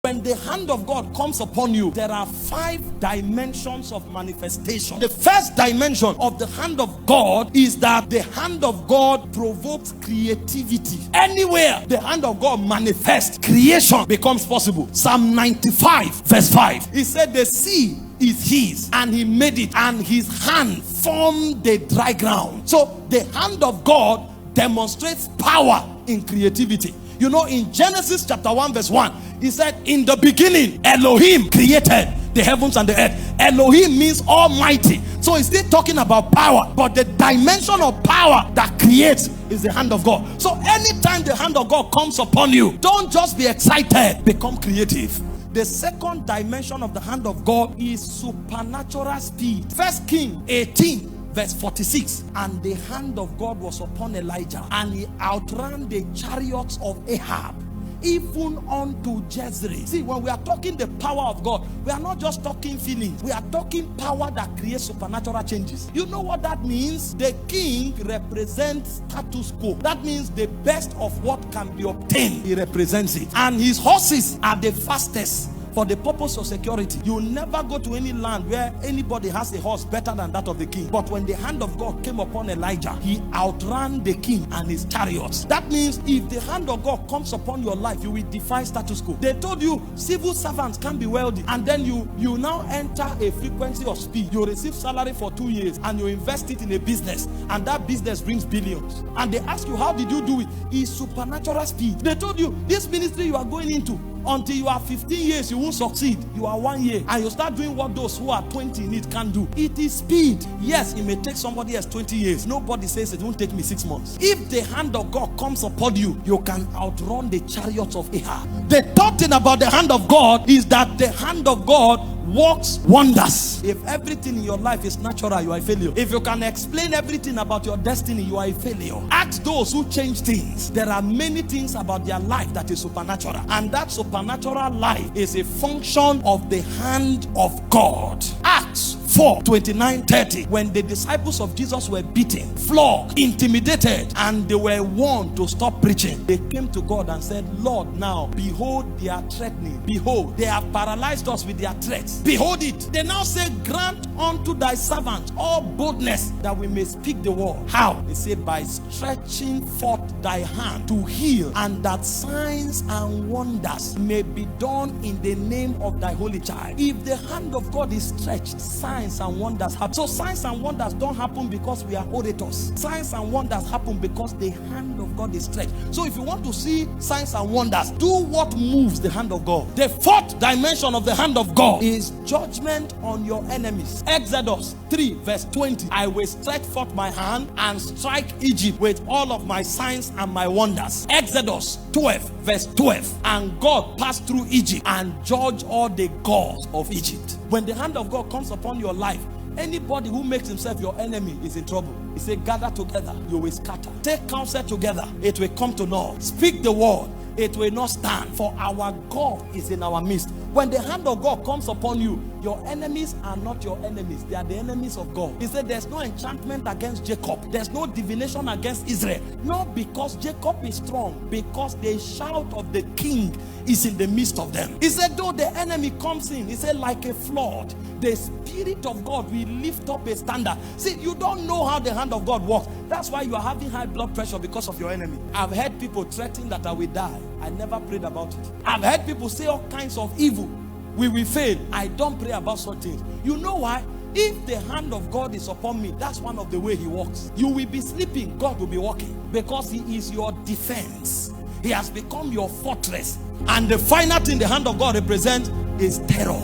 When the hand of God comes upon you, there are 5 dimensions of manifestation. The first dimension of the hand of God is that the hand of God provokes creativity. Anywhere the hand of God manifests, creation becomes possible. Psalm 95 verse 5. He said the sea is his and he made it, and his hand formed the dry ground. So the hand of God demonstrates power in creativity. You know, in Genesis chapter 1 verse 1, he said, in the beginning, Elohim created the heavens and the earth. Elohim means almighty. So he's still talking about power, but the dimension of power that creates is the hand of God. So anytime the hand of God comes upon you, don't just be excited, become creative. The second dimension of the hand of God is supernatural speed. 1 Kings 18 verse 46. And the hand of God was upon Elijah, and he outran the chariots of Ahab, even unto Jezreel. See, when we are talking the power of God, we are not just talking feelings. We are talking power that creates supernatural changes. You know what that means? The king represents status quo. That means the best of what can be obtained. He represents it. And his horses are the fastest. For the purpose of security, you will never go to any land where anybody has a horse better than that of the king. But when the hand of God came upon Elijah, he outran the king and his chariots. That means if the hand of God comes upon your life, you will defy status quo. They told you civil servants can be wealthy, and then you now enter a frequency of speed. You receive salary for 2 years and you invest it in a business, and that business brings billions. And they ask you, how did you do it? It's supernatural speed. They told you this ministry you are going into, until you are 15 years, you won't succeed. You are 1 year, and you start doing what those who are 20 in it can do. It is speed. Yes, it may take somebody else 20 years. Nobody says it won't take me 6 months. If the hand of God comes upon you, you can outrun the chariots of Ahab. The third thing about the hand of God is that the hand of God works wonders. If everything in your life is natural, you are a failure. If you can explain everything about your destiny, you are a failure. Ask those who change things. There are many things about their life that is supernatural, and that supernatural life is a function of the hand of God. Acts 4:29-30. When the disciples of Jesus were beaten, flogged, intimidated, and they were warned to stop preaching, they came to God and said, Lord, now behold they are threatening. Behold, they have paralyzed us with their threats. Behold it. They now say, grant unto thy servants all boldness that we may speak the word. How? They say, by stretching forth thy hand to heal, and that signs and wonders may be done in the name of thy holy child. If the hand of God is stretched, signs and wonders happen. So signs and wonders don't happen because we are orators. Signs and wonders happen because the hand of God is stretched. So if you want to see signs and wonders, do what moves the hand of God. The fourth dimension of the hand of God is judgment on your enemies. Exodus 3 verse 20. I will stretch forth my hand and strike Egypt with all of my signs and my wonders. Exodus 12 verse 12. And God passed through Egypt and judged all the gods of Egypt. When the hand of God comes upon your life, anybody who makes himself your enemy is in trouble. He said, gather together, you will scatter. Take counsel together, it will come to naught. Speak the word, it will not stand. For our God is in our midst. When the hand of God comes upon you, your enemies are not your enemies. They are the enemies of God. He said there's no enchantment against Jacob. There's no divination against Israel. Not because Jacob is strong, because the shout of the king is in the midst of them. He said though the enemy comes in, he said like a flood, the Spirit of God will lift up a standard. See, you don't know how the hand of God works. That's why you are having high blood pressure, because of your enemy. I've heard people threaten that I will die. I never prayed about it. I've heard people say all kinds of evil. We will fail. I don't pray about such things. You know why? If the hand of God is upon me, that's one of the way he works. You will be sleeping, God will be working, because he is your defense. He has become your fortress. And the final thing the hand of God represents is terror.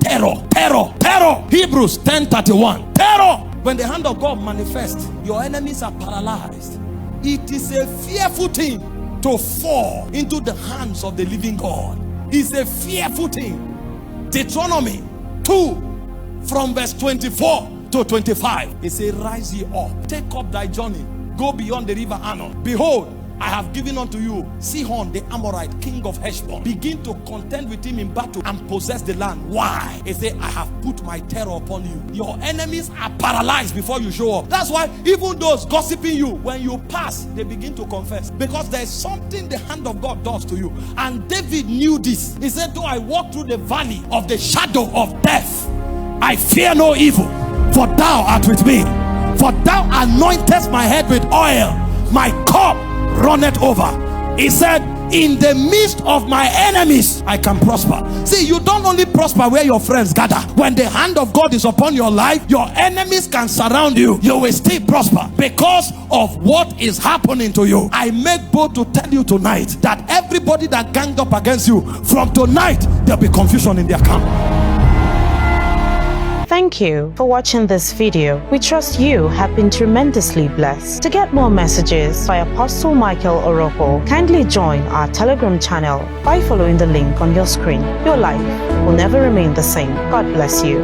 Terror, terror, terror. Hebrews 10:31. Terror. When the hand of God manifests, your enemies are paralyzed. It is a fearful thing to fall into the hands of the living God. It's a fearful thing. Deuteronomy 2 from verse 24 to 25. It says, rise ye up, take up thy journey, go beyond the river Arnon. Behold, I have given unto you Sihon the Amorite, king of Heshbon. Begin to contend with him in battle and possess the land. Why? He said, I have put my terror upon you. Your enemies are paralyzed before you show up. That's why even those gossiping you, when you pass, they begin to confess, because there's something the hand of God does to you. And David knew this. He said, though I walk through the valley of the shadow of death, I fear no evil, for thou art with me. For thou anointest my head with oil, my cup runneth over. He said, in the midst of my enemies I can prosper. See, you don't only prosper where your friends gather. When the hand of God is upon your life, your enemies can surround you. You will still prosper because of what is happening to you. I make bold to tell you tonight that everybody that ganged up against you, from tonight there'll be confusion in their camp. Thank you for watching this video. We trust you have been tremendously blessed. To get more messages by Apostle Michael Orokpo, kindly join our Telegram channel by following the link on your screen. Your life will never remain the same. God bless you.